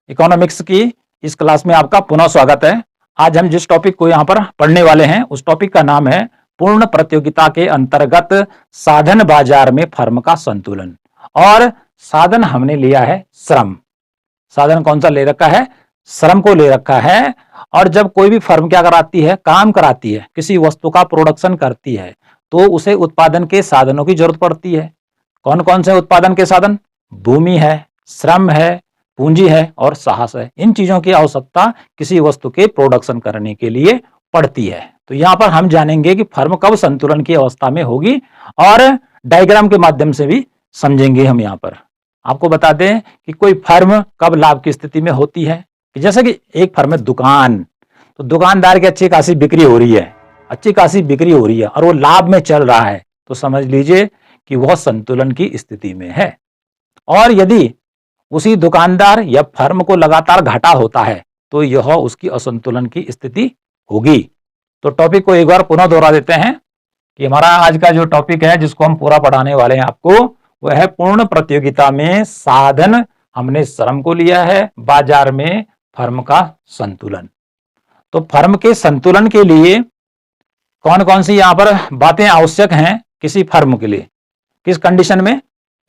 Economics की इस class में आपका पुनः स्वागत है। आज हम जिस टॉपिक को यहाँ पर पढ़ने वाले हैं उस टॉपिक का नाम है पूर्ण प्रतियोगिता के अंतर्गत साधन बाजार में फर्म का संतुलन। और साधन हमने लिया है श्रम। साधन कौन सा ले रखा है? श्रम को ले रखा है। और जब कोई भी फर्म क्या कराती है, काम कराती है, किसी वस्तु का प्रोडक्शन करती है, तो उसे उत्पादन के साधनों की जरूरत पड़ती है। कौन कौन से उत्पादन के साधन? भूमि है, श्रम है, पूंजी है और साहस है। इन चीजों की आवश्यकता किसी वस्तु के प्रोडक्शन करने के लिए पड़ती है। तो यहां पर हम जानेंगे कि फर्म कब संतुलन की अवस्था में होगी और डायग्राम के माध्यम से भी समझेंगे। हम यहां पर आपको बता दें कि कोई फर्म कब लाभ की स्थिति में होती है। कि जैसे कि एक फर्म है दुकान, तो दुकानदार की अच्छी खासी बिक्री हो रही है, अच्छी खासी बिक्री हो रही है और वो लाभ में चल रहा है, तो समझ लीजिए कि वह संतुलन की स्थिति में है। और यदि उसी दुकानदार या फर्म को लगातार घाटा होता है तो यह उसकी असंतुलन की स्थिति होगी। तो टॉपिक को एक बार पुनः दोहरा देते हैं कि हमारा आज का जो टॉपिक है जिसको हम पूरा पढ़ाने वाले हैं आपको, वह है पूर्ण प्रतियोगिता में साधन हमने श्रम को लिया है, बाजार में फर्म का संतुलन। तो फर्म के संतुलन के लिए कौन कौन सी यहां पर बातें आवश्यक हैं किसी फर्म के लिए? किस कंडीशन में?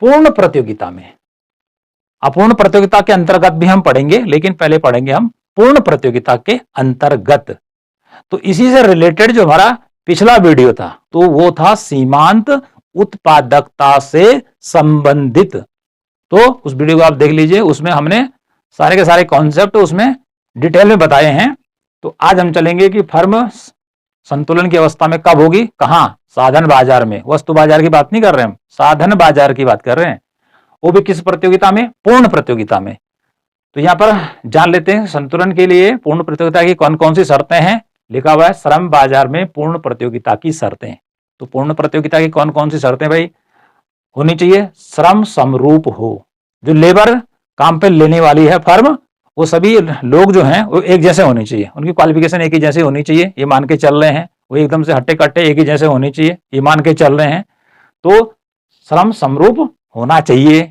पूर्ण प्रतियोगिता में। अपूर्ण प्रतियोगिता के अंतर्गत भी हम पढ़ेंगे, लेकिन पहले पढ़ेंगे हम पूर्ण प्रतियोगिता के अंतर्गत। तो इसी से रिलेटेड जो हमारा पिछला वीडियो था तो वो था सीमांत उत्पादकता से संबंधित। तो उस वीडियो को आप देख लीजिए, उसमें हमने सारे के सारे कॉन्सेप्ट उसमें डिटेल में बताए हैं। तो आज हम चलेंगे कि फर्म संतुलन की अवस्था में कब होगी, कहां? साधन बाजार में। वस्तु बाजार की बात नहीं कर रहे हम, साधन बाजार की बात कर रहे हैं। वो भी किस प्रतियोगिता में? पूर्ण प्रतियोगिता में। तो यहां पर जान लेते हैं संतुलन के लिए पूर्ण प्रतियोगिता की कौन कौन सी शर्तें हैं। लिखा हुआ है श्रम बाजार में पूर्ण प्रतियोगिता की शर्तें। तो पूर्ण प्रतियोगिता की कौन कौन सी शर्तें भाई होनी चाहिए? श्रम समरूप हो। जो लेबर काम पे लेने वाली है फर्म, वो सभी लोग जो हैं वो एक जैसे होने चाहिए, उनकी क्वालिफिकेशन एक ही जैसे होनी चाहिए, ये मान के चल रहे हैं। वो एकदम से हट्टे कट्टे एक ही जैसे होने चाहिए, ये मान के चल रहे हैं। तो श्रम समरूप होना चाहिए।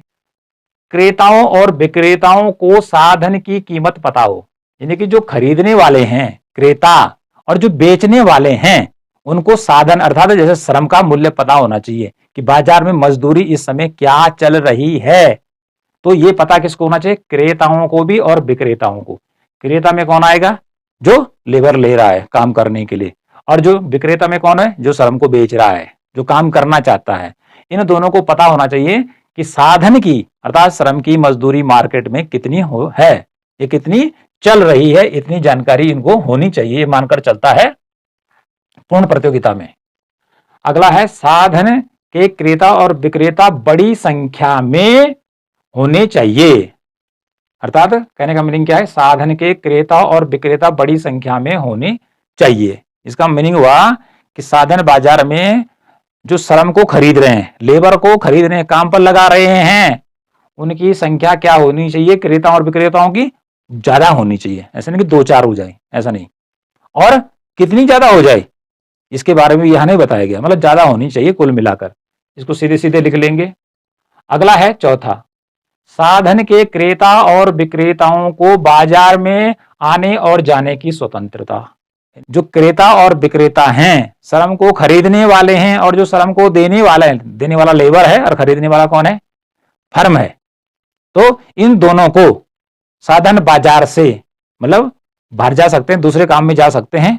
क्रेताओं और विक्रेताओं को साधन की कीमत पता हो, यानी कि जो खरीदने वाले हैं क्रेता और जो बेचने वाले हैं उनको साधन अर्थात जैसे श्रम का मूल्य पता होना चाहिए कि बाजार में मजदूरी इस समय क्या चल रही है। तो ये पता किसको होना चाहिए? क्रेताओं को भी और विक्रेताओं को। क्रेता में कौन आएगा? जो लेबर ले रहा है काम करने के लिए। और जो विक्रेता में कौन है? जो श्रम को बेच रहा है, जो काम करना चाहता है। इन दोनों को पता होना चाहिए कि साधन की अर्थात श्रम की मजदूरी मार्केट में कितनी है, ये कितनी चल रही है, इतनी जानकारी इनको होनी चाहिए, मानकर चलता है पूर्ण प्रतियोगिता में। अगला है साधन के क्रेता और विक्रेता बड़ी संख्या में होने चाहिए। अर्थात कहने का मीनिंग क्या है? साधन के क्रेता और विक्रेता बड़ी संख्या में होने चाहिए। इसका मीनिंग हुआ कि साधन बाजार में जो श्रम को खरीद रहे हैं, लेबर को खरीद रहे हैं, काम पर लगा रहे हैं, उनकी संख्या क्या होनी चाहिए? क्रेता और विक्रेताओं की ज्यादा होनी चाहिए। ऐसा नहीं कि दो चार हो जाए, ऐसा नहीं। और कितनी ज्यादा हो जाए इसके बारे में यहां नहीं बताया गया, मतलब ज्यादा होनी चाहिए कुल मिलाकर। इसको सीधे सीधे लिख लेंगे। अगला है चौथा, साधन के क्रेता और विक्रेताओं को बाजार में आने और जाने की स्वतंत्रता। जो क्रेता और विक्रेता हैं, श्रम को खरीदने वाले हैं और जो श्रम को देने वाला लेबर है और खरीदने वाला कौन है? फर्म है। तो इन दोनों को साधन बाजार से मतलब बाहर जा सकते हैं, दूसरे काम में जा सकते हैं,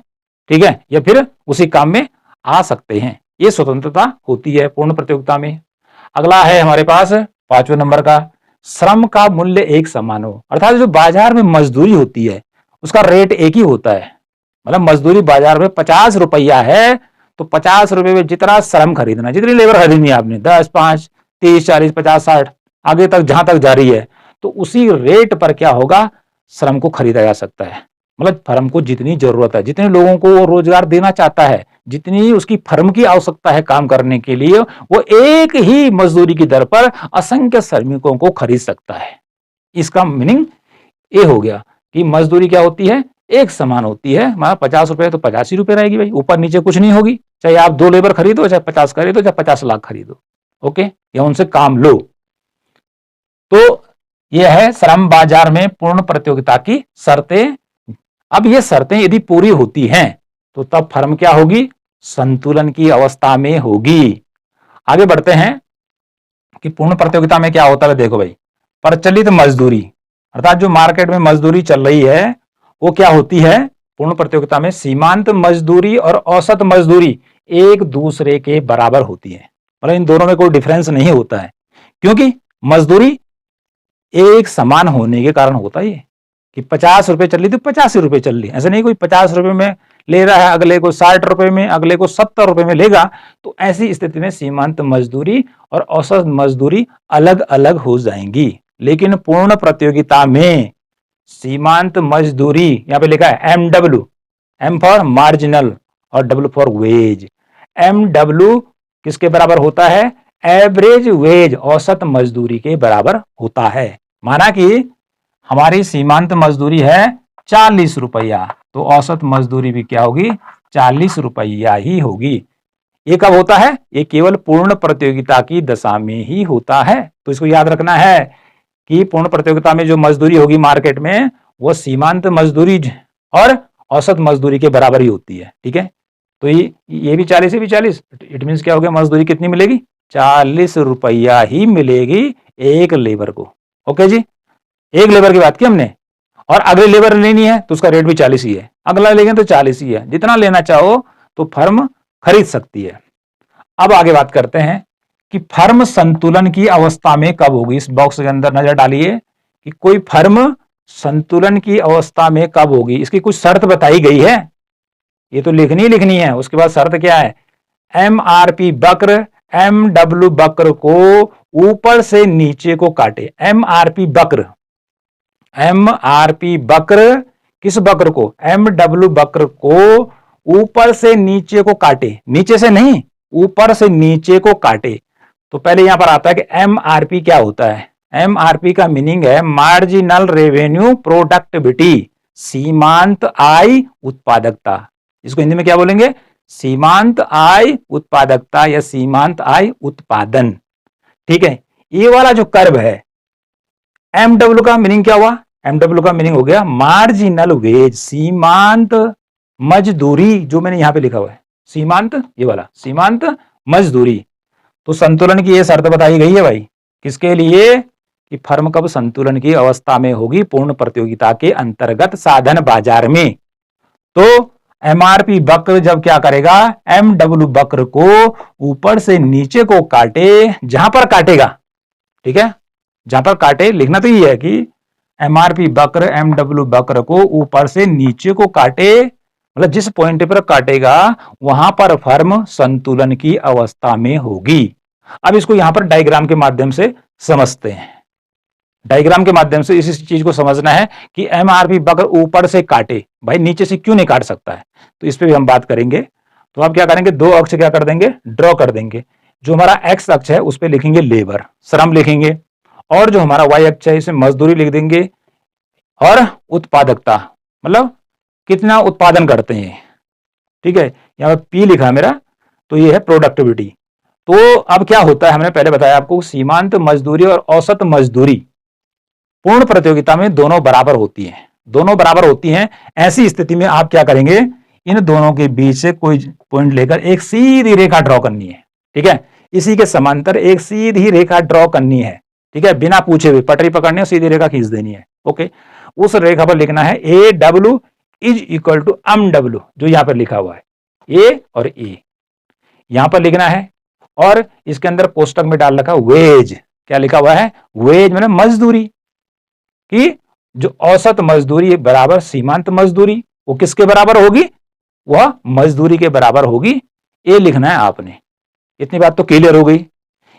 ठीक है, या फिर उसी काम में आ सकते हैं। ये स्वतंत्रता होती है पूर्ण प्रतियोगिता में। अगला है हमारे पास 5वें नंबर का, श्रम का मूल्य एक समान हो। अर्थात जो बाजार में मजदूरी होती है उसका रेट एक ही होता है। मतलब मजदूरी बाजार में 50 रुपया है तो 50 रुपए में जितना श्रम खरीदना, जितनी लेबर खरीदनी है आपने, 10, 5, 30, 40, 50, 60 आगे तक जहां तक जारी है, तो उसी रेट पर क्या होगा? श्रम को खरीदा जा सकता है। मतलब फर्म को जितनी जरूरत है, जितने लोगों को वो रोजगार देना चाहता है, जितनी उसकी फर्म की आवश्यकता है काम करने के लिए, वो एक ही मजदूरी की दर पर असंख्य श्रमिकों को खरीद सकता है। इसका मीनिंग ये हो गया कि मजदूरी क्या होती है? एक समान होती है। 50 रुपए तो 50 ही रुपए रहेगी भाई, ऊपर नीचे कुछ नहीं होगी। चाहे आप 2 लेबर खरीदो, चाहे 50 खरीदो, चाहे 50 लाख खरीदो, ओके, या उनसे काम लो। तो यह है श्रम बाजार में पूर्ण प्रतियोगिता की शर्तें। अब ये शर्तें यदि पूरी होती हैं तो तब फर्म क्या होगी, संतुलन की अवस्था में होगी। आगे बढ़ते हैं कि पूर्ण प्रतियोगिता में क्या होता है। देखो भाई, प्रचलित मजदूरी अर्थात जो मार्केट में मजदूरी चल रही है वो क्या होती है, पूर्ण प्रतियोगिता में सीमांत मजदूरी और औसत मजदूरी एक दूसरे के बराबर होती है। मतलब इन दोनों में कोई डिफरेंस नहीं होता है, क्योंकि मजदूरी एक समान होने के कारण होता है कि 50 रुपए चल रही तो 85 रुपए चल रही। ऐसा नहीं कोई 50 रुपए में ले रहा है, अगले को 60 रुपए में, अगले को 70 रुपए में लेगा। तो ऐसी स्थिति में सीमांत मजदूरी और औसत मजदूरी अलग अलग हो जाएंगी। लेकिन पूर्ण प्रतियोगिता में सीमांत मजदूरी यहां पे लिखा है MW, M फॉर मार्जिनल और W फॉर वेज। MW किसके बराबर होता है, एवरेज वेज, औसत मजदूरी के बराबर होता है। माना कि हमारी सीमांत मजदूरी है 40 रुपया, तो औसत मजदूरी भी क्या होगी, 40 रुपया ही होगी। ये कब होता है, ये केवल पूर्ण प्रतियोगिता की दशा में ही होता है। तो इसको याद रखना है कि पूर्ण प्रतियोगिता में जो मजदूरी होगी मार्केट में वो सीमांत मजदूरी और औसत मजदूरी के बराबर ही होती है। ठीक है, तो ये भी 40, ये भी 40, इट मीन्स क्या हो गया, मजदूरी कितनी मिलेगी, 40 रुपया ही मिलेगी एक लेबर को। ओके जी, एक लेबर की बात की हमने, और अगली लेबर लेनी है तो उसका रेट भी 40 ही है, अगला लेंगे तो 40 ही है। जितना लेना चाहो तो फर्म खरीद सकती है। अब आगे बात करते हैं कि फर्म संतुलन की अवस्था में कब होगी। इस बॉक्स के अंदर नजर डालिए कि कोई फर्म संतुलन की अवस्था में कब होगी। इसकी कुछ शर्त बताई गई है, ये तो लिखनी है। उसके बाद शर्त क्या है, MRP वक्र MW वक्र को ऊपर से नीचे को काटे। MRP वक्र, MRP वक्र किस वक्र को, MW वक्र को ऊपर से नीचे को काटे, नीचे से नहीं ऊपर से नीचे को काटे। तो पहले यहां पर आता है कि MRP क्या होता है। MRP का मीनिंग है मार्जिनल रेवेन्यू प्रोडक्टिविटी, सीमांत आय उत्पादकता। इसको हिंदी में क्या बोलेंगे, सीमांत आय उत्पादकता या सीमांत आय उत्पादन। ठीक है, ये वाला जो कर्व है MW का मीनिंग क्या हुआ, MW का मीनिंग हो गया मार्जिनल वेज, सीमांत मजदूरी, जो मैंने यहां पे लिखा हुआ है सीमांत, ये वाला सीमांत मजदूरी। तो संतुलन की यह शर्त बताई गई है भाई, किसके लिए, कि फर्म कब संतुलन की अवस्था में होगी, पूर्ण प्रतियोगिता के अंतर्गत साधन बाजार में। तो MRP वक्र जब क्या करेगा, MW वक्र को ऊपर से नीचे को काटे, जहां पर काटेगा, ठीक है, जहां पर काटे, लिखना तो ये है कि MRP वक्र MW वक्र को ऊपर से नीचे को काटे, मतलब जिस पॉइंट पर काटेगा वहां पर फर्म संतुलन की अवस्था में होगी। अब इसको यहां पर डायग्राम के माध्यम से समझते हैं। डायग्राम के माध्यम से इस चीज को समझना है कि MRP वक्र ऊपर से काटे, भाई नीचे से क्यों नहीं काट सकता है, तो इस पे भी हम बात करेंगे। तो आप क्या करेंगे, दो अक्ष क्या कर देंगे, ड्रॉ कर देंगे। जो हमारा एक्स अक्ष है उस पर लिखेंगे लेबर, श्रम लिखेंगे, और जो हमारा वाई अक्ष है इसे मजदूरी लिख देंगे, और उत्पादकता मतलब कितना उत्पादन करते हैं। ठीक है, यहां पर पी लिखा है मेरा, तो ये है प्रोडक्टिविटी। तो अब क्या होता है, हमने पहले बताया आपको, सीमांत मजदूरी और औसत मजदूरी पूर्ण प्रतियोगिता में दोनों बराबर होती हैं, दोनों बराबर होती हैं। ऐसी स्थिति में आप क्या करेंगे, इन दोनों के बीच से कोई पॉइंट लेकर एक सीधी रेखा ड्रॉ करनी है। ठीक है, इसी के समांतर एक सीधी रेखा ड्रॉ करनी है। ठीक है, बिना पूछे हुए पटरी पकड़नी है, सीधी रेखा खींच देनी है। ओके, उस रेखा पर लिखना है AW is equal to MW, जो यहां पर लिखा हुआ है ए और ए यहां पर लिखना है, और इसके अंदर कोष्टक में डाल रखा वेज, क्या लिखा हुआ है, वेज मैंने मजदूरी कि जो औसत मजदूरी बराबर सीमांत मजदूरी, वो किसके बराबर होगी, वह मजदूरी के बराबर होगी। ये लिखना है आपने। इतनी बात तो क्लियर हो गई।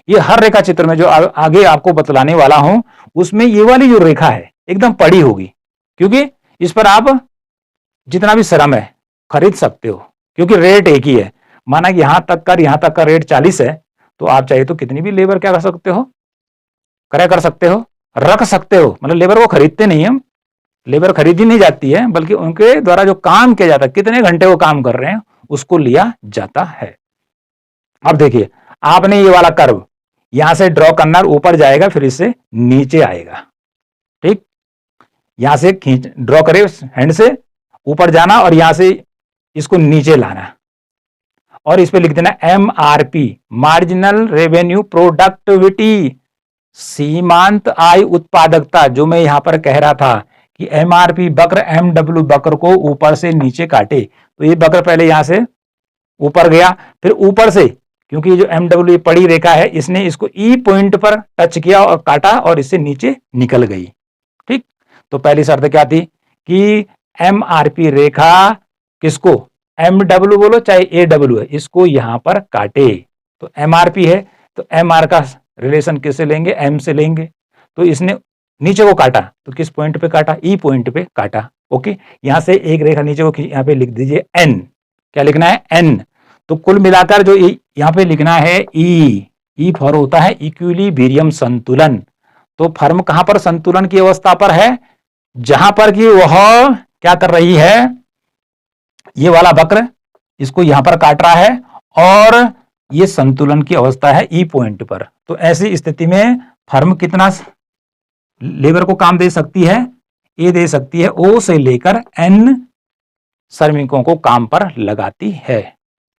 ये हर रेखा चित्र में जो आगे आपको बतलाने वाला हूं उसमें ये वाली जो रेखा है एकदम पड़ी होगी, क्योंकि इस पर आप जितना भी श्रम है खरीद सकते हो, क्योंकि रेट एक ही है। माना कि यहां तक का रेट 40 है, तो आप चाहे तो कितनी भी लेबर क्या कर सकते हो, कर सकते हो, रख सकते हो। मतलब लेबर को खरीदते नहीं हम, लेबर खरीदी नहीं जाती है, बल्कि उनके द्वारा जो काम किया जाता है, कितने घंटे वो काम कर रहे हैं, उसको लिया जाता है। अब देखिए, आपने ये वाला कर्व यहां से ड्रॉ करना, ऊपर जाएगा फिर इससे नीचे आएगा। यहां से खींच ड्रॉ करे हैंड से, ऊपर जाना और यहां से इसको नीचे लाना और इस पे लिख देना MRP, मार्जिनल रेवेन्यू प्रोडक्टिविटी, सीमांत आय उत्पादकता। जो मैं यहां पर कह रहा था कि MRP वक्र MW वक्र को ऊपर से नीचे काटे, तो ये वक्र पहले यहां से ऊपर गया, फिर ऊपर से, क्योंकि जो MW पड़ी रेखा है, इसने इसको E पॉइंट पर टच किया और काटा और इससे नीचे निकल गई। ठीक, तो पहली शर्त क्या थी कि MRP रेखा किसको, MW बोलो चाहे AW है, इसको यहां पर काटे। तो MRP है तो MR का रिलेशन किससे लेंगे, M से लेंगे। तो इसने नीचे को काटा, तो किस पॉइंट पे काटा, E पॉइंट पे काटा। ओके, यहां से एक रेखा नीचे को यहां पे लिख दीजिए N। क्या लिखना है, N। तो कुल मिलाकर जो यहां पे लिखना है E फॉर होता है इक्विलिब्रियम, संतुलन। तो फर्म कहां पर संतुलन की अवस्था पर है, जहां पर कि वह क्या कर रही है, ये वाला वक्र इसको यहां पर काट रहा है और ये संतुलन की अवस्था है E पॉइंट पर। तो ऐसी स्थिति में फर्म कितना लेबर को काम दे सकती है, ये दे सकती है O से लेकर N श्रमिकों को काम पर लगाती है।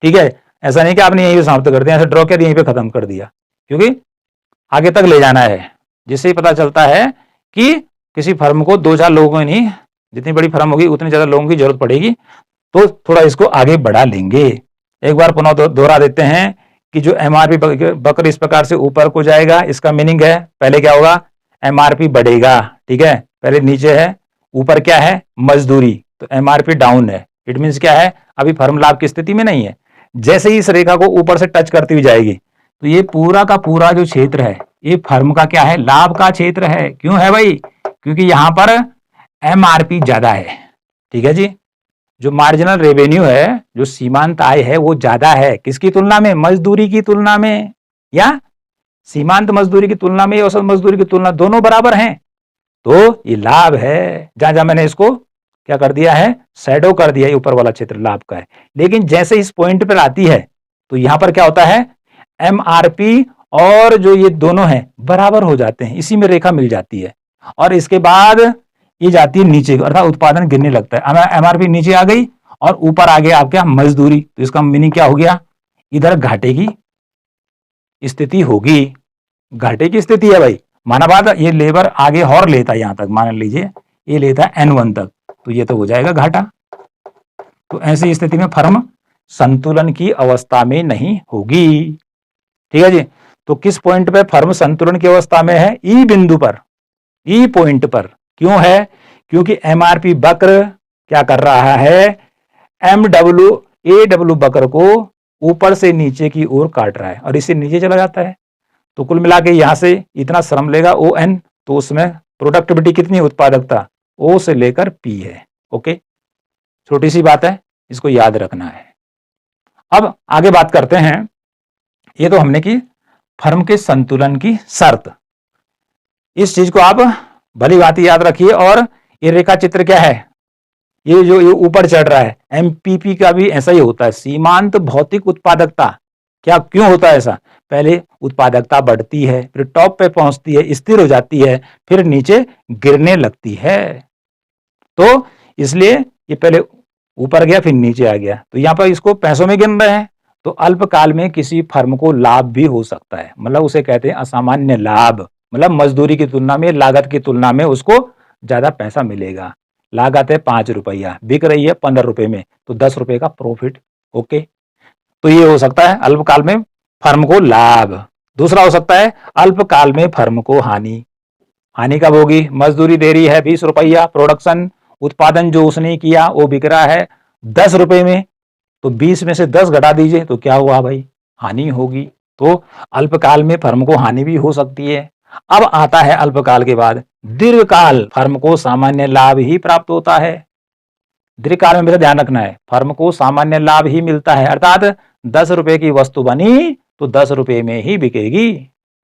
ठीक है, ऐसा नहीं कि आपने यहीं पे समाप्त कर दिया, ऐसे ड्रॉ कर यहीं पे खत्म कर दिया, क्योंकि आगे तक ले जाना है, जिससे ही पता चलता है कि किसी फर्म को 2-4 लोगों को नहीं, जितनी बड़ी फर्म होगी उतनी ज्यादा लोगों की जरूरत पड़ेगी, तो थोड़ा इसको आगे बढ़ा लेंगे। एक बार पुनः दोहरा देते हैं कि जो MRP वक्र इस प्रकार से ऊपर को जाएगा, इसका मीनिंग है पहले क्या होगा, MRP बढ़ेगा। ठीक है, पहले नीचे है, ऊपर क्या है, मजदूरी, तो MRP डाउन है। इट मीन्स क्या है, अभी फर्म लाभ की स्थिति में नहीं है। जैसे ही इस रेखा को ऊपर से टच करती हुई जाएगी, तो ये पूरा का पूरा जो क्षेत्र है, ये फर्म का क्या है, लाभ का क्षेत्र है। क्यों है भाई, क्योंकि यहां पर MRP ज्यादा है। ठीक है जी, जो मार्जिनल रेवेन्यू है, जो सीमांत आय है, वो ज्यादा है किसकी तुलना में, मजदूरी की तुलना में, या सीमांत मजदूरी की तुलना में, औसत मजदूरी की तुलना, दोनों बराबर हैं। तो ये लाभ है। जहां जहां मैंने इसको क्या कर दिया है, शैडो कर दिया, ये ऊपर वाला क्षेत्र लाभ का है। लेकिन जैसे इस पॉइंट पर आती है, तो यहां पर क्या होता है, MRP और जो ये दोनों हैं बराबर हो जाते हैं, इसी में रेखा मिल जाती है। और इसके बाद ये जाती है नीचे, अर्थात उत्पादन गिरने लगता है। MRP नीचे आ गई और ऊपर आ गया आपका मजदूरी, तो इसका मीनिंग क्या हो गया, इधर घाटे की स्थिति होगी। घाटे की स्थिति है भाई, माना बात, ये लेबर आगे और लेता है, यहां तक मान लीजिए ये लेता है N1 तक, तो ये तो हो जाएगा घाटा। तो ऐसी स्थिति में फर्म संतुलन की अवस्था में नहीं होगी। ठीक है जी, तो किस पॉइंट पे फर्म संतुलन की अवस्था में है, E बिंदु पर, E पॉइंट पर। क्यों है, क्योंकि MRP वक्र क्या कर रहा है, AW वक्र को ऊपर से नीचे की ओर काट रहा है और इससे नीचे चला जाता है। तो कुल मिला के यहां से इतना श्रम लेगा ON, तो उसमें प्रोडक्टिविटी कितनी, उत्पादकता O से लेकर P है। ओके, छोटी सी बात है, इसको याद रखना है। अब आगे बात करते हैं, ये तो हमने की फर्म के संतुलन की शर्त। इस चीज को आप भली भांति याद रखिए। और ये रेखा चित्र क्या है, ये जो ये ऊपर चढ़ रहा है, MPP का भी ऐसा ही होता है, सीमांत भौतिक उत्पादकता। क्या, क्यों होता है ऐसा, पहले उत्पादकता बढ़ती है, फिर टॉप पे पहुंचती है, स्थिर हो जाती है, फिर नीचे गिरने लगती है। तो इसलिए ये पहले ऊपर गया फिर नीचे आ गया। तो यहां पर इसको पैसों में गिन रहे हैं, तो अल्पकाल में किसी फर्म को लाभ भी हो सकता है, मतलब उसे कहते हैं असामान्य लाभ। मतलब मजदूरी की तुलना में, लागत की तुलना में उसको ज्यादा पैसा मिलेगा। लागत है 5 रुपया, बिक रही है 15 रुपए में, तो 10 रुपए का प्रॉफिट। ओके, तो ये हो सकता है अल्पकाल में फर्म को लाभ। दूसरा हो सकता है अल्पकाल में फर्म को हानि। हानि कब होगी, मजदूरी दे रही है 20 रुपया, प्रोडक्शन उत्पादन जो उसने किया वो बिक रहा है 10 रुपए में, तो 20 में से 10 घटा दीजिए, तो क्या हुआ भाई, हानि होगी। तो अल्पकाल में फर्म को हानि भी हो सकती है। अब आता है अल्पकाल के बाद दीर्घकाल, फर्म को सामान्य लाभ ही प्राप्त होता है। दीर्घकाल में मेरा ध्यान रखना है, फर्म को सामान्य लाभ ही मिलता है, अर्थात 10 रुपए की वस्तु बनी तो 10 रुपए में ही बिकेगी,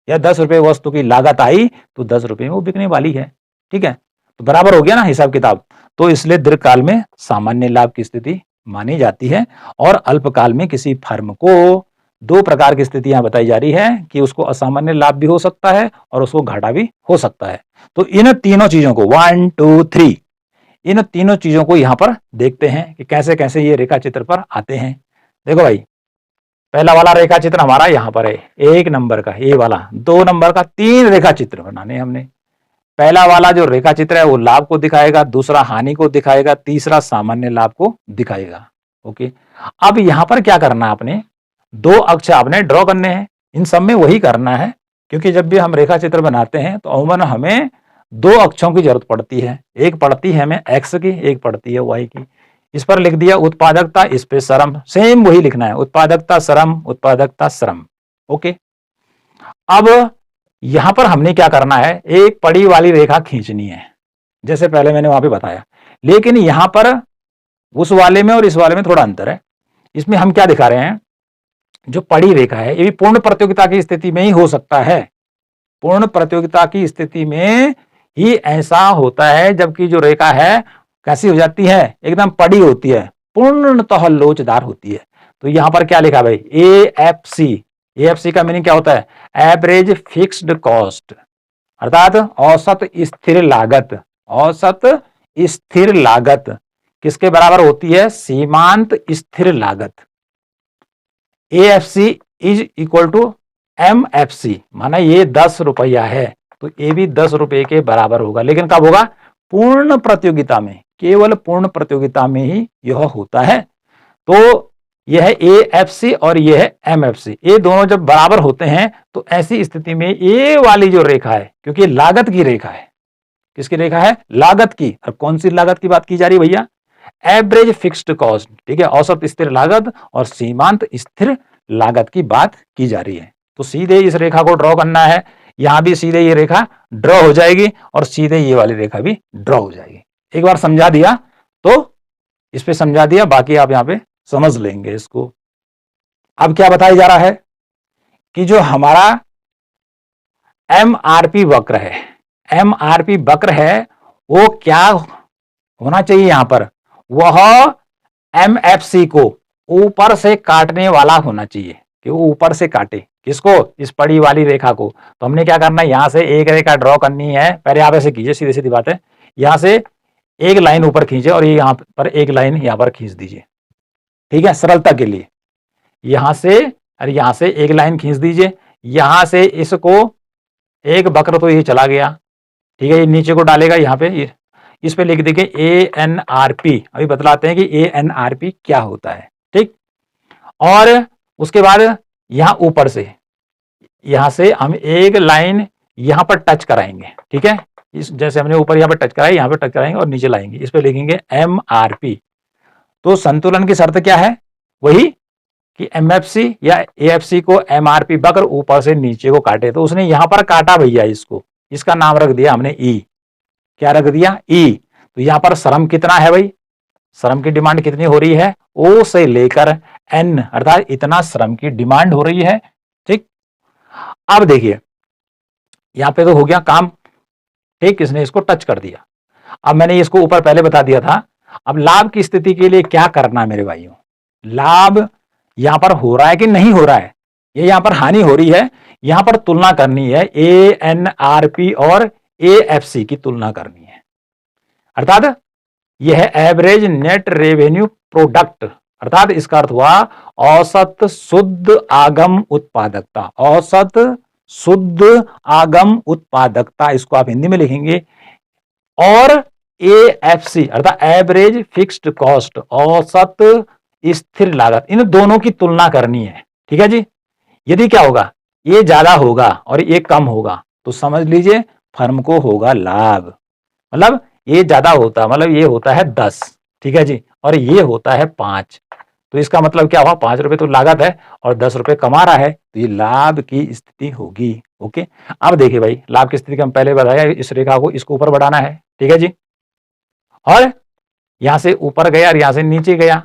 या 10 रुपए वस्तु की लागत आई तो 10 रुपए में वो बिकने वाली है। ठीक है, तो बराबर हो गया ना हिसाब किताब। तो इसलिए दीर्घकाल में सामान्य लाभ की स्थिति मानी जाती है और अल्पकाल में किसी फर्म को दो प्रकार की स्थिति यहां बताई जा रही है कि उसको असामान्य लाभ भी हो सकता है और उसको घाटा भी हो सकता है। तो इन तीनों चीजों को 1 2 3 इन तीनों चीजों को यहां पर देखते हैं कि कैसे कैसे ये रेखा चित्र पर आते हैं। देखो भाई, पहला वाला रेखा चित्र हमारा यहां पर है, 1 नंबर का ये वाला, 2 नंबर का, 3 रेखा चित्र बनाने हमने। पहला वाला जो रेखा चित्र है वो लाभ को दिखाएगा, दूसरा हानि को दिखाएगा, तीसरा सामान्य लाभ को दिखाएगा। ओके, अब यहां पर क्या करना है, आपने दो अक्ष आपने ड्रॉ करने हैं। इन सब में वही करना है, क्योंकि जब भी हम रेखा चित्र बनाते हैं तो अमूमन हमें दो अक्षों की जरूरत पड़ती है। एक पड़ती है हमें एक्स की, एक पड़ती है वाई की। इस पर लिख दिया उत्पादकता, इस पे श्रम, सेम वही लिखना है, उत्पादकता श्रम, उत्पादकता श्रम। ओके, अब यहां पर हमने क्या करना है, एक पड़ी वाली रेखा खींचनी है, जैसे पहले मैंने वहां पे बताया। लेकिन यहां पर उस वाले में और इस वाले में थोड़ा अंतर है। इसमें हम क्या दिखा रहे हैं, जो पड़ी रेखा है ये भी पूर्ण प्रतियोगिता की स्थिति में ही हो सकता है। पूर्ण प्रतियोगिता की स्थिति में ही ऐसा होता है, जबकि जो रेखा है कैसी हो जाती है, एकदम पड़ी होती है, पूर्णतः लोचदार होती है। तो यहां पर क्या लिखा भाई, AFC का मीनिंग क्या होता है, एवरेज फिक्स्ड कॉस्ट, अर्थात औसत स्थिर लागत। औसत स्थिर लागत किसके बराबर होती है, सीमांत स्थिर लागत। AFC is equal to MFC, माना ये 10 रुपया है तो ये भी 10 रुपए के बराबर होगा। लेकिन कब होगा, पूर्ण प्रतियोगिता में, केवल पूर्ण प्रतियोगिता में ही यह होता है। तो यह है AFC और यह है MFC, ये दोनों जब बराबर होते हैं तो ऐसी स्थिति में ये वाली जो रेखा है, क्योंकि लागत की रेखा है, किसकी रेखा है, लागत की। और कौन सी लागत की बात की जा रही है भैया, एवरेज फिक्स्ड कॉस्ट, ठीक है, औसत स्थिर लागत और सीमांत स्थिर लागत की बात की जा रही है। तो सीधे इस रेखा को ड्रॉ करना है, यहां भी सीधे ये रेखा ड्रॉ हो जाएगी और सीधे ये वाली रेखा भी ड्रॉ हो जाएगी। एक बार समझा दिया तो इस पे समझा दिया, बाकी आप यहां पे समझ लेंगे इसको। अब क्या बताया जा रहा है कि जो हमारा MRP वक्र है, MRP वक्र है वो क्या होना चाहिए, यहां पर वह MFC को ऊपर से काटने वाला होना चाहिए, कि वो ऊपर से काटे किसको, इस पड़ी वाली रेखा को। तो हमने क्या करना है, यहां से एक रेखा ड्रॉ करनी है। पहले आप ऐसे कीजिए, सीधी सीधी बात है, यहां से एक लाइन ऊपर खींचे और ये यहां पर एक लाइन यहां पर खींच दीजिए, ठीक है, सरलता के लिए। यहां से और यहां से एक लाइन खींच दीजिए, यहां से इसको एक वक्र तो ये चला गया, ठीक है, ये नीचे को डालेगा यहां पे, इस पे लिख देंगे ANRP। अभी बतलाते हैं कि ANRP क्या होता है, ठीक। और उसके बाद यहां ऊपर से, यहां से हम एक लाइन यहां पर टच कराएंगे, ठीक है, इस जैसे हमने ऊपर यहां पर टच कराया, यहां पर टच कराएंगे और नीचे लाएंगे, इस पे लिखेंगे MRP। तो संतुलन की शर्त क्या है, वही कि MFC या AFC को MRP वक्र ऊपर से नीचे को काटे। तो उसने यहां पर काटा भैया इसको, इसका नाम रख दिया हमने E। क्या रख दिया, E। तो यहां पर श्रम कितना है भाई, श्रम की डिमांड कितनी हो रही है, O से लेकर N, अर्थात इतना श्रम की डिमांड हो रही है, ठीक। अब देखिए यहां पे तो हो गया काम, ठीक, किसने इसको टच कर दिया। अब मैंने इसको ऊपर पहले बता दिया था। अब लाभ की स्थिति के लिए क्या करना है मेरे भाइयों, लाभ यहां पर हो रहा है कि नहीं हो रहा है, ये यहां पर हानि हो रही है, यहां पर तुलना करनी है, ANRP और AFC की तुलना करनी है। अर्थात यह है एवरेज नेट रेवेन्यू प्रोडक्ट, अर्थात इसका अर्थ हुआ औसत शुद्ध आगम उत्पादकता, औसत शुद्ध आगम उत्पादकता, इसको आप हिंदी में लिखेंगे। और AFC अर्थात एवरेज फिक्स्ड कॉस्ट, औसत स्थिर लागत, इन दोनों की तुलना करनी है, ठीक है जी। यदि क्या होगा, ये ज्यादा होगा और ये कम होगा तो समझ लीजिए फर्म को होगा लाभ। मतलब ये ज्यादा होता, मतलब ये होता है 10, ठीक है जी, और ये होता है 5। तो इसका मतलब क्या हुआ, 5 रुपए तो लागत है और 10 रुपए कमा रहा है, तो ये लाभ की स्थिति होगी। ओके, अब देखिए भाई, लाभ की स्थिति का हम पहले बताया, इस रेखा को इसको ऊपर बढ़ाना है, ठीक है जी। और यहां से ऊपर गया और यहां से नीचे गया,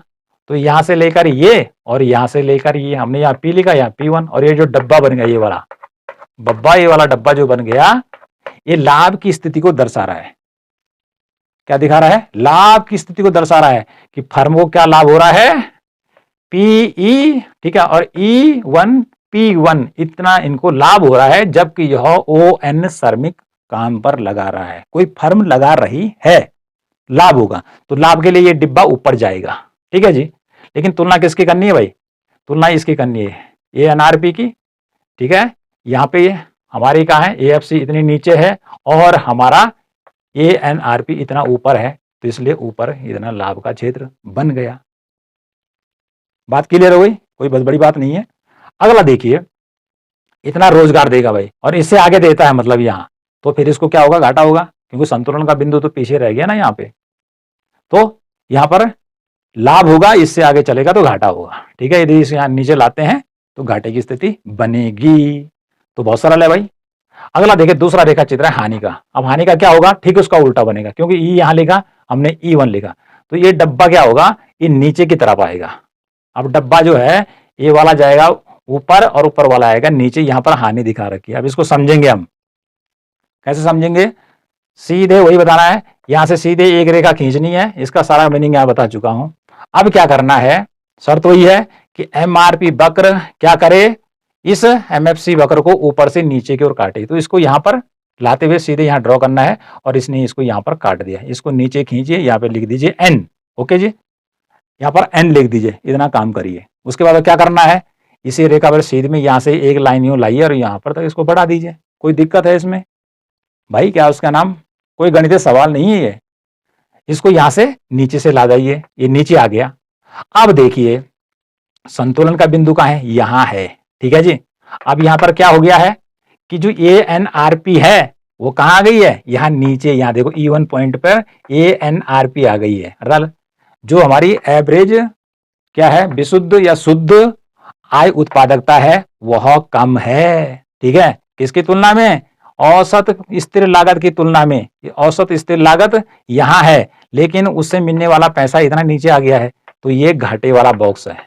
तो यहां से लेकर ये और यहां से लेकर ये, हमने यहाँ P लिखा, यहाँ P1, और ये जो डब्बा बन गया, ये वाला बब्बा, ये वाला डब्बा जो बन गया, ये लाभ की स्थिति को दर्शा रहा है। क्या दिखा रहा है, लाभ की स्थिति को दर्शा रहा है कि फर्म को क्या लाभ हो रहा है, पीई, ठीक है, और E1 P1 इतना इनको लाभ हो रहा है, जबकि यह ON श्रमिक काम पर लगा रहा है। कोई फर्म लगा रही है, लाभ होगा, तो लाभ के लिए ये डिब्बा ऊपर जाएगा, ठीक है जी। लेकिन तुलना किसकी करनी है भाई? तुलना इसकी करनी है, ANRP की, ठीक है। यहाँ पे हमारी कहाँ है, AFC इतनी नीचे है और हमारा ANRP इतना ऊपर है, तो इसलिए ऊपर इतना लाभ का क्षेत्र बन गया। बात क्लियर हो गई? कोई बहुत बड़ी बात नहीं है। अगला देखिए, इतना रोजगार देगा भाई, और इससे आगे देता है मतलब यहाँ, तो फिर इसको क्या होगा, घाटा होगा, क्योंकि संतुलन का बिंदु तो पीछे रह गया ना यहाँ पे। तो यहाँ पर लाभ होगा, इससे आगे चलेगा तो घाटा होगा, ठीक है। यदि इसे यहाँ नीचे लाते हैं तो घाटे की स्थिति बनेगी। तो बहुत सरल है भाई। अगला देखिए, दूसरा रेखा चित्र है हानि का। अब हानि का क्या होगा, ठीक उसका उल्टा बनेगा, क्योंकि ई यहां लिखा, हमने E1 लिखा, तो ये डब्बा क्या होगा, ये नीचे की तरफ आएगा। अब डब्बा जो है, ये वाला जाएगा ऊपर और ऊपर वाला आएगा नीचे। यहां पर हानि दिखा रखी है। अब इसको समझेंगे हम, कैसे समझेंगे? सीधे वही बताना है, यहां से सीधे एक रेखा खींचनी है, इसका सारा मीनिंग यहां बता चुका हूं। अब क्या करना है, शर्त वही है कि MRP वक्र क्या करे, इस MFC वक्र को ऊपर से नीचे की ओर काटे। तो इसको यहां पर लाते हुए सीधे यहां ड्रॉ करना है, और इसने इसको यहां पर काट दिया। इसको नीचे खींचिए, यहां पे लिख दीजिए N, ओके जी, यहां पर N लिख दीजिए, इतना काम करिए। उसके बाद क्या करना है, इसी रेखा पर सीधे में यहां से एक लाइन यूं लाइए और यहां पर तक इसको बढ़ा दीजिए। कोई दिक्कत है इसमें भाई? क्या उसका नाम, कोई गणितीय सवाल नहीं है ये। इसको यहां से नीचे से ला जाइए, ये नीचे आ गया। अब देखिए, संतुलन का बिंदु कहां है, यहां है, ठीक है जी। अब यहां पर क्या हो गया है कि जो ANRP है वो कहां आ गई है, यहां नीचे। यहां देखो E1 पॉइंट पर ANRP आ गई है। अर्थात जो हमारी एवरेज क्या है, विशुद्ध या शुद्ध आय उत्पादकता है, वह कम है, ठीक है। किसकी तुलना में, औसत स्थिर लागत की तुलना में। औसत स्थिर लागत यहां है, लेकिन उससे मिलने वाला पैसा इतना नीचे आ गया है, तो ये घाटे वाला बॉक्स है।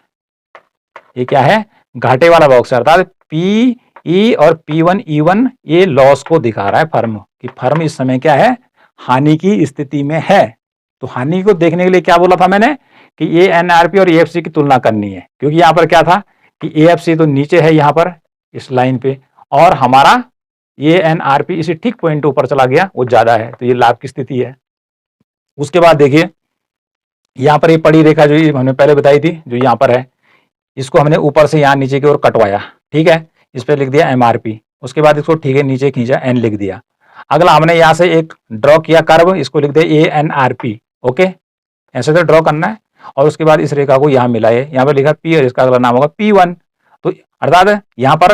ये क्या है, घाटे वाला बॉक्स है। अर्थात PE और P1 E1 ये लॉस को दिखा रहा है फर्म कि फर्म इस समय क्या है, हानि की स्थिति में है। तो हानि को देखने के लिए क्या बोला था मैंने कि ANRP और AFC की तुलना करनी है, क्योंकि यहां पर क्या था कि AFC तो नीचे है यहां पर इस लाइन पे, और हमारा ANRP इसी ठीक पॉइंट ऊपर चला गया, वो ज्यादा है, तो ये लाभ की स्थिति है। उसके बाद देखिए, यहां पर ये पड़ी रेखा जो हमने पहले बताई थी, जो यहां पर है, इसको हमने ऊपर से यहां नीचे की ओर कटवाया, ठीक है। इस पे लिख दिया MRP। उसके बाद इसको ठीक है नीचे खींचा, N लिख दिया। अगला हमने यहां से एक ड्रॉ किया कर्व, इसको लिख दिया ANRP, ओके, ऐसे तो ड्रॉ करना है। और उसके बाद इस रेखा को यहां मिलाए, यहां पर लिखा P और इसका अगला नाम होगा P1। तो अर्थात यहां पर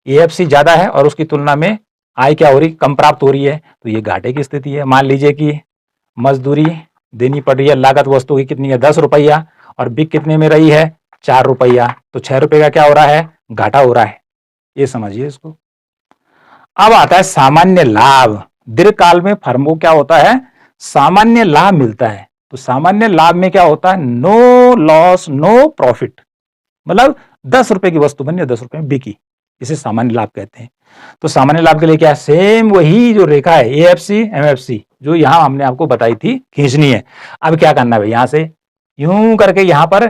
AFC ज्यादा है और उसकी तुलना में आय क्या हो रही, कम प्राप्त हो रही है, तो ये घाटे की स्थिति है। मान लीजिए कि मजदूरी देनी पड़ रही है, लागत वस्तु की कितनी है, 10 रुपया, और बिक कितने में रही है, 4 रुपया, तो 6 रुपए का क्या हो रहा है, घाटा हो रहा है। ये समझिए इसको। अब आता है सामान्य लाभ। दीर्घकाल में फर्म को क्या होता है, सामान्य लाभ मिलता है। तो सामान्य लाभ में क्या होता है, नो लॉस नो प्रॉफिट, मतलब 10 रुपए की वस्तु बनी और 10 रुपए में बिकी, इसे सामान्य लाभ कहते हैं। तो सामान्य लाभ के लिए क्या है, सेम वही जो रेखा है AFC MFC जो यहां हमने आपको बताई थी, खींचनी है। अब क्या करना है, यहां से यूं करके यहां पर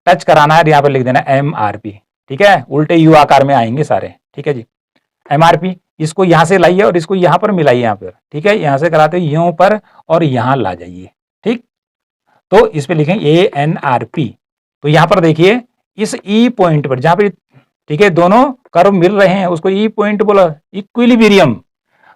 टच कराना है, यहां पर लिख देना MRP, ठीक है। उल्टे U आकार में आएंगे सारे, ठीक है जी। MRP, इसको यहां से लाइए और इसको यहां पर मिलाइए, यहां पर, ठीक है। यहां से कराते यूं पर और यहां ला जाइए, ठीक। तो इस पे लिखें ANRP। तो यहां पर देखिए, इस E पॉइंट पर जहां पर, ठीक है, दोनों कर्व मिल रहे हैं, उसको E पॉइंट बोला, इक्विलिब्रियम।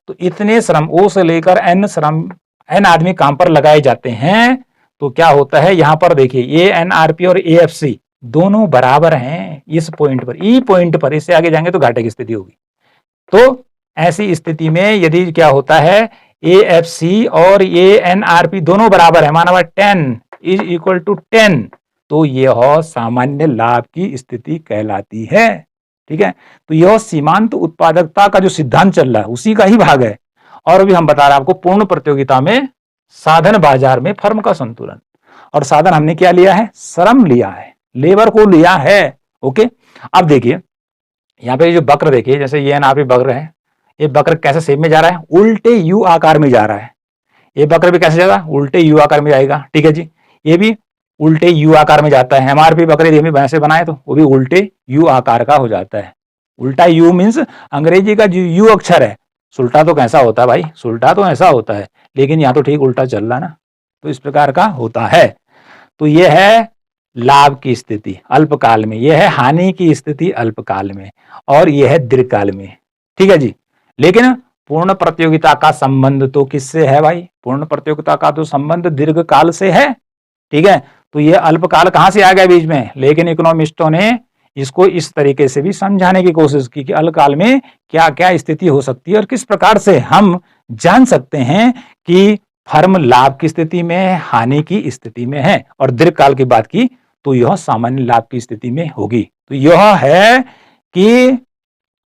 तो इतने श्रम, O से लेकर N श्रम, N आदमी काम पर लगाए जाते हैं, तो क्या होता है, यहां पर देखिए ANRP और AFC दोनों बराबर हैं इस पॉइंट पर, E पॉइंट पर। इससे आगे जाएंगे तो घाटे की स्थिति होगी। तो ऐसी स्थिति में यदि क्या होता है, AFC और ANRP दोनों बराबर है, माना 10 इज इक्वल टू 10, तो यह सामान्य लाभ की स्थिति कहलाती है, ठीक है। तो यह सीमांत उत्पादकता का जो सिद्धांत चल रहा है उसी का ही भाग है। और अभी हम बता रहे हैं आपको पूर्ण प्रतियोगिता में साधन बाजार में फर्म का संतुलन। और साधन हमने क्या लिया है, श्रम लिया है, लेबर को लिया है, ओके। अब देखिए यहाँ पे जो वक्र देखिए, जैसे ये ना वक्र है, ये वक्र कैसे शेप में जा रहा है, उल्टे U आकार में जा रहा है। ये वक्र भी कैसे जाएगा, उल्टे U आकार में जाएगा, ठीक है जी। ये भी उल्टे यू आकार में जाता है। एमआरपी बकरे धीमी भैंस से बनाए तो वो भी उल्टे यू आकार का हो जाता है। उल्टा यू मीन्स अंग्रेजी का जो यू अक्षर है, सुल्टा तो कैसा होता है भाई, सुल्टा तो ऐसा होता है, लेकिन यहाँ तो ठीक उल्टा चल रहा ना, तो इस प्रकार का होता है। तो यह है लाभ की स्थिति अल्पकाल में, यह है हानि की स्थिति अल्पकाल में, और यह है दीर्घकाल में। ठीक है जी। लेकिन पूर्ण प्रतियोगिता का संबंध तो किससे है भाई? पूर्ण प्रतियोगिता का तो संबंध दीर्घकाल से है। ठीक है, तो ये अल्पकाल कहां से आ गया बीच में? लेकिन इकोनॉमिस्टों ने इसको इस तरीके से भी समझाने की कोशिश की कि अल्पकाल में क्या क्या स्थिति हो सकती है और किस प्रकार से हम जान सकते हैं कि फर्म लाभ की स्थिति में है, हानि की स्थिति में है, और दीर्घकाल की बात की तो यह सामान्य लाभ की स्थिति में होगी। तो यह है कि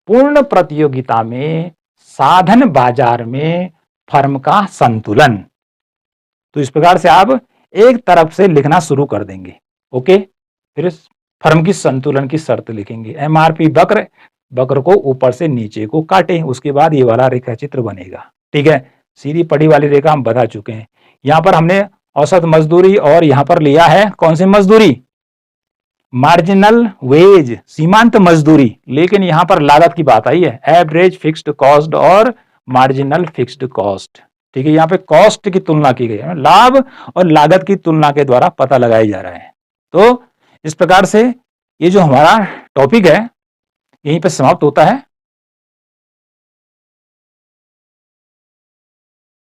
पूर्ण प्रतियोगिता में साधन बाजार में फर्म का संतुलन। तो इस प्रकार से आप एक तरफ से लिखना शुरू कर देंगे। ओके, फिर फर्म की संतुलन की शर्त लिखेंगे। एमआरपी बक्र, बक्र को ऊपर से नीचे को काटें, उसके बाद ये वाला रेखा चित्र बनेगा। ठीक है, सीधी पड़ी वाली रेखा हम बता चुके हैं। यहां पर हमने औसत मजदूरी और यहां पर लिया है कौन सी मजदूरी? मार्जिनल वेज, सीमांत मजदूरी। लेकिन यहां पर लागत की बात आई है, एवरेज फिक्स्ड कॉस्ट और मार्जिनल फिक्स्ड कॉस्ट। ठीक है, यहाँ पे कॉस्ट की तुलना की गई है, लाभ और लागत की तुलना के द्वारा पता लगाया जा रहा है। तो इस प्रकार से ये जो हमारा टॉपिक है यहीं पे समाप्त होता है।